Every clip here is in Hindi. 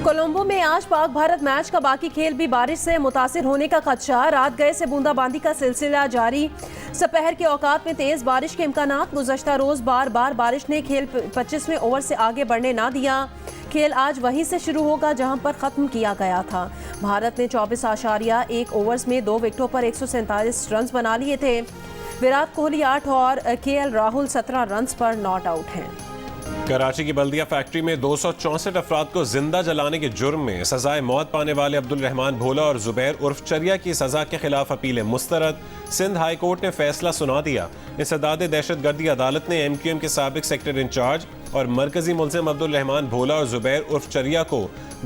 कोलंबो में आज पाक भारत मैच का बाकी खेल भी बारिश से मुतासिर होने का खदशा। रात गए से बूंदाबांदी का सिलसिला जारी। दोपहर के औकात में तेज बारिश के इम्कानात। गुज़श्ता रोज बार बार बारिश ने खेल 25वें ओवर से आगे बढ़ने ना दिया। खेल आज वहीं से शुरू होगा जहां पर ख़त्म किया गया था। भारत ने 24.1 ओवर्स में 2 विकेटों पर 147 रन बना लिए थे। विराट कोहली 8 और केएल राहुल 17 रन पर नॉट आउट हैं। कराची की बल्दिया फैक्ट्री में 264 अफराद को जिंदा जलाने के जुर्म में सजाए मौत पाने वाले अब्दुल रहमान भोला और जुबैर उर्फ चरिया की सजा के खिलाफ अपील मुस्तरद। सिंध हाई कोर्ट ने फैसला सुना दिया। इंसदाद दहशतगर्दी अदालत ने MQM के साबिक सेक्टर इंचार्ज और मरकजी मुलजिम अब्दुल रहमान भोला और जुबैर उर्फ चरिया को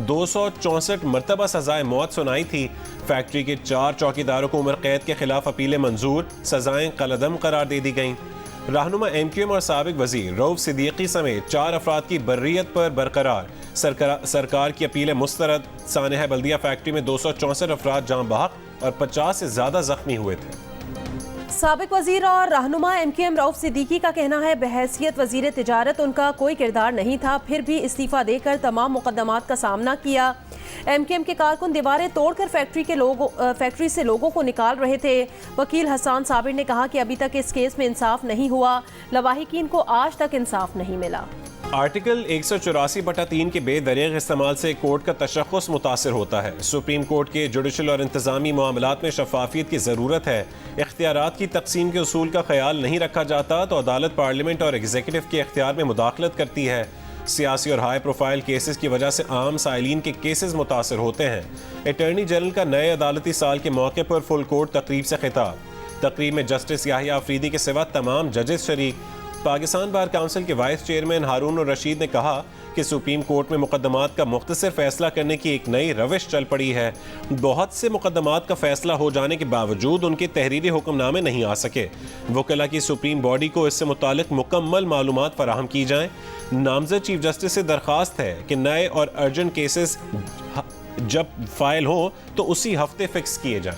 264 मरतबा सजाए मौत सुनाई थी। फैक्ट्री के 4 चौकीदारों को उम्र कैद के खिलाफ अपीलें मंजूर, सजाएं कलअदम करार दे दी गईं। रहनुमा MQM और साबिक वजीर रऊफ सिद्दीकी समेत 4 अफराद की बर्रियत पर बरकरार। सरकार की अपीलें मुस्तरद। सानेहा बल्दिया फैक्ट्री में 264 अफराद जाँ बहक और 50 से ज्यादा जख्मी हुए थे। साबिक वजीर और रहनुमा MQM रऊफ सिद्दीकी का कहना है बहैसियत वजीर तिजारत उनका कोई किरदार नहीं था, फिर भी इस्तीफा देकर तमाम मुकदमात का सामना किया। MQM के कारकुन दीवारें तोड़कर फैक्ट्री से लोगों को निकाल रहे थे। वकील हसन साबिर ने कहा कि अभी तक इस केस में इंसाफ नहीं हुआ। लवाहिकीन को आज तक इंसाफ नहीं मिला। आर्टिकल 184/3 के बेदरीग इस्तेमाल से कोर्ट का तशख़्ख़ुस मुतासर होता है। सुप्रीम कोर्ट के जुडिशल और इंतज़ामी मामलात में शफाफियत की ज़रूरत है। इख्तियारात की तकसीम के उसूल का ख्याल नहीं रखा जाता तो अदालत पार्लियामेंट और एग्जीक्यूटिव के इख्तियार में मुदाखलत करती है। सियासी और हाई प्रोफाइल केसेस की वजह से आम साइलिन के केसेस मुतासर होते हैं। अटॉर्नी जनरल का नए अदालती साल के मौके पर फुल कोर्ट तकरीब से खिताब। तकरीब में जस्टिस याहिया अफरीदी के सिवा तमाम जजेस शरीक। पाकिस्तान बार काउंसिल के वाइस चेयरमैन हारून रशीद ने कहा कि सुप्रीम कोर्ट में मुकदमात का मुख्तसर फैसला करने की एक नई रविश चल पड़ी है। बहुत से मुकदमात का फैसला हो जाने के बावजूद उनके तहरीरी हुक्मनामे नहीं आ सके। वकला की सुप्रीम बॉडी को इससे मुतालिक मुकम्मल मालूमात फराहम की जाएं। नामजद चीफ जस्टिस से दरख्वास्त है कि नए और अर्जेंट केसेस जब फाइल हो तो उसी हफ्ते फिक्स किए जाएं।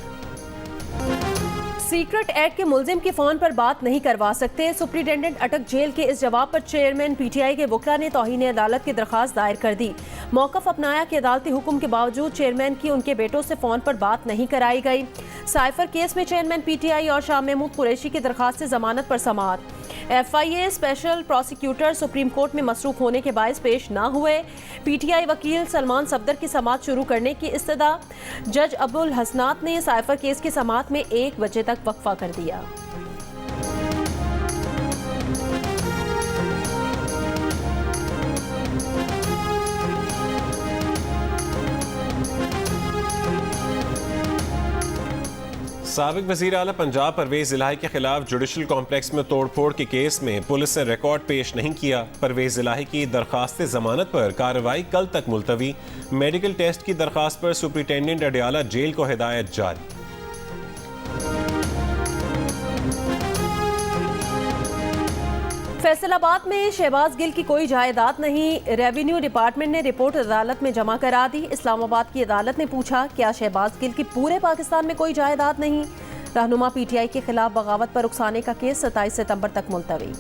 सीक्रेट एक्ट के मुलजिम की फोन पर बात नहीं करवा सकते। सुप्रिंटेंडेंट अटक जेल के इस जवाब पर चेयरमैन PTI के वकला ने तौहीन अदालत की दरख्वास्त दायर कर दी। मौकफ अपनाया कि अदालती हुक्म के बावजूद चेयरमैन की उनके बेटों से फोन पर बात नहीं कराई गई। साइफर केस में चेयरमैन PTI और शाह महमूद कुरैशी की दरख्वास्त से जमानत पर समाअत। FIA special prosecutor supreme court में मसरूफ होने के बायस पेश ना हुए। PTI वकील सलमान सफदर की समाअत शुरू करने की इस्तदा। जज अब्दुल हसनात ने साइफर केस की समाअत में 1 बजे तक वक्फा कर दिया। साबिक वज़ीर आला पंजाब परवेज़ इलाही के खिलाफ जुडिशल कॉम्प्लेक्स में तोड़फोड़ के केस में पुलिस ने रिकॉर्ड पेश नहीं किया। परवेज़ इलाही की दरख्वास्त जमानत पर कार्रवाई कल तक मुलतवी। मेडिकल टेस्ट की दरख्वास्त पर सुप्रिंटेंडेंट अडियाला जेल को हिदायत जारी। फैसलाबाद में शहबाज गिल की कोई जायदाद नहीं। रेवेन्यू डिपार्टमेंट ने रिपोर्ट अदालत में जमा करा दी। इस्लामाबाद की अदालत ने पूछा क्या शहबाज गिल की पूरे पाकिस्तान में कोई जायदाद नहीं। रहनुमा PTI के खिलाफ बगावत पर उकसाने का केस 27 सितंबर तक मुलतवी।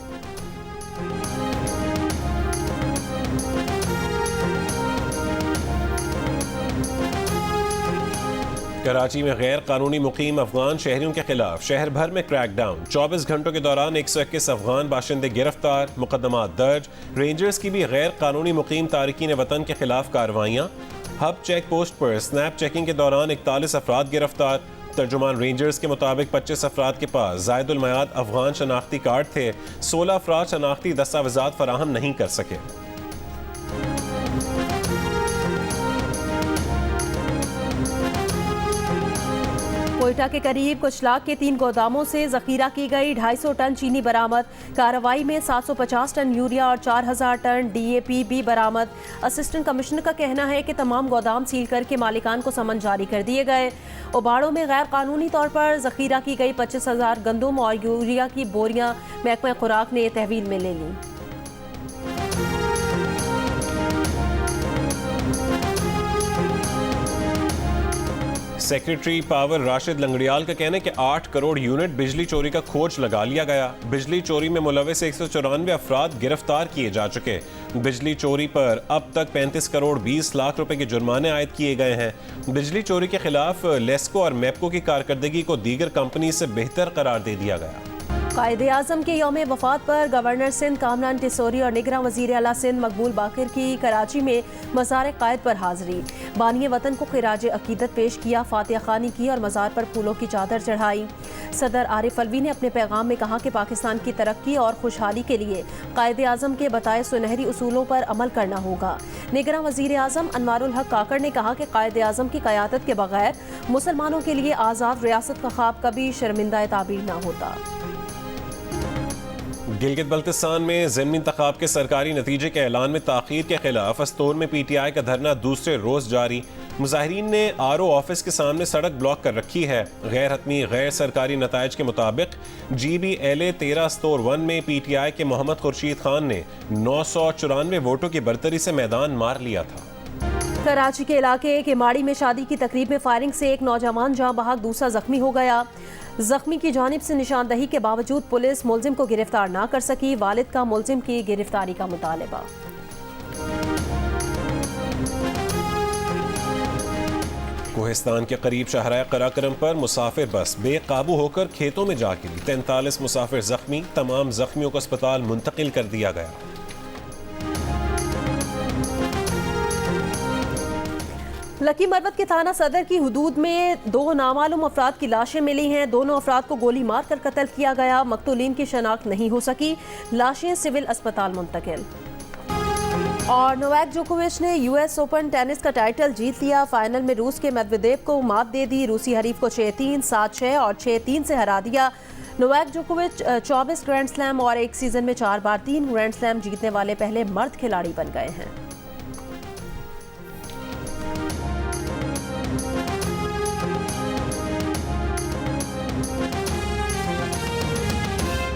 कराची में गैर कानूनी मुकीम अफगान शहरियों के खिलाफ शहर भर में क्रैकडाउन। 24 घंटों के दौरान 121 अफगान बाशिंदे गिरफ्तार, मुकदमात दर्ज। रेंजर्स की भी गैर कानूनी मुकीम तारिकीन वतन के खिलाफ कार्रवाइयाँ। हब चेक पोस्ट पर स्नैप चेकिंग के दौरान 41 अफराद गिरफ्तार। तर्जुमान रेंजर्स के मुताबिक 25 अफराद के पास जायदुल मयाद अफगान शनाख्ती कार्ड थे। 16 अफराद शनाख्ती दस्तावेजात फराहम नहीं कर सके। कोयटा के करीब कुछ लाख के 3 गोदामों से जखीरा की गई 250 टन चीनी बरामद। कार्रवाई में 750 टन यूरिया और 4000 टन DAP भी बरामद। असिस्टेंट कमिश्नर का कहना है कि तमाम गोदाम सील करके मालिकान को समन जारी कर दिए गए। उबाड़ों में गैर कानूनी तौर पर जखीरा की गई 25,000 गंदम और यूरिया की बोरियां महकमा खुराक ने तहवील में ले ली। सेक्रेटरी पावर राशिद लंगड़ियाल का कहना है कि 8 करोड़ यूनिट बिजली चोरी का खोज लगा लिया गया। बिजली चोरी में मुलविस 194 अफराद गिरफ्तार किए जा चुके। बिजली चोरी पर अब तक 35 करोड़ 20 लाख रुपए के जुर्माने आयद किए गए हैं। बिजली चोरी के खिलाफ लेस्को और मेपको की कारकर्दगी को दीगर कंपनी से बेहतर करार दे दिया गया। कायद-ए-आज़म के यौम वफ़ात पर गवर्नर सिंध कामरान टिसोरी और निगरान वज़ीर आला सिंध मकबूल बाकिर की कराची में मज़ार क़ायद पर हाज़री। बानी वतन को ख़िराज अक़ीदत पेश किया, फातिहा ख़ानी की और मज़ार पर फूलों की चादर चढ़ाई। सदर आरिफ अलवी ने अपने पैगाम में कहा कि पाकिस्तान की तरक्की और खुशहाली के लिए कायद-ए-आज़म के बताए सुनहरी उसूलों पर अमल करना होगा। निगरान वज़ीर आज़म अनवारुल हक काकड़ ने कहा कि कायद-ए-आज़म की क़यादत के बगैर मुसलमानों के लिए आज़ाद रियासत का ख्वाब कभी शर्मिंदा ताबीर न होता। गिलगित बल्तिस्तान में ज़िमनी इंतखाब के सरकारी नतीजे के ऐलान में ताख़ीर के खिलाफ अस्तोर में PTI का धरना दूसरे रोज़ जारी। मुजाहिरीन ने RO ऑफिस के सामने सड़क ब्लॉक कर रखी है। गैर हतमी गैर सरकारी नताइज के मुताबिक GBLA 13 स्टोर 1 में PTI के मोहम्मद खुर्शीद खान ने 994 वोटों की बरतरी से मैदान मार लिया था। कराची के इलाके केमाड़ी में शादी की तकरीब में फायरिंग से एक नौजवान जहां बहक दूसरा जख्मी हो गया। जख्मी की जानिब से निशानदही के बावजूद पुलिस मुलजिम को गिरफ्तार ना कर सकी। वालिद का मुलजिम की गिरफ्तारी का मुतालबा। कोहिस्तान के करीब शाहराह कराकरम पर मुसाफिर बस बेकाबू होकर खेतों में जा गिरी। 43 मुसाफिर जख्मी, तमाम जख्मियों को अस्पताल मुंतकिल कर दिया गया। लकी मरवत के थाना सदर की हुदूद में 2 नामालूम अफराद की लाशें मिली हैं। दोनों अफराद को गोली मार कर कत्ल किया गया। मकतूलीन की शनाख्त नहीं हो सकी। लाशें सिविल अस्पताल मुंतकिल। और नोवाक जोकोविच ने US ओपन टेनिस का टाइटल जीत लिया। फाइनल में रूस के मेदवेदेव को मात दे दी। रूसी हरीफ को 6-3, 7-6 और 6-3 से हरा दिया। नोवाक जोकोविच 24 ग्रैंड स्लैम और एक सीजन में 4 बार 3 ग्रैंड स्लैम जीतने वाले पहले मर्द खिलाड़ी बन गए हैं।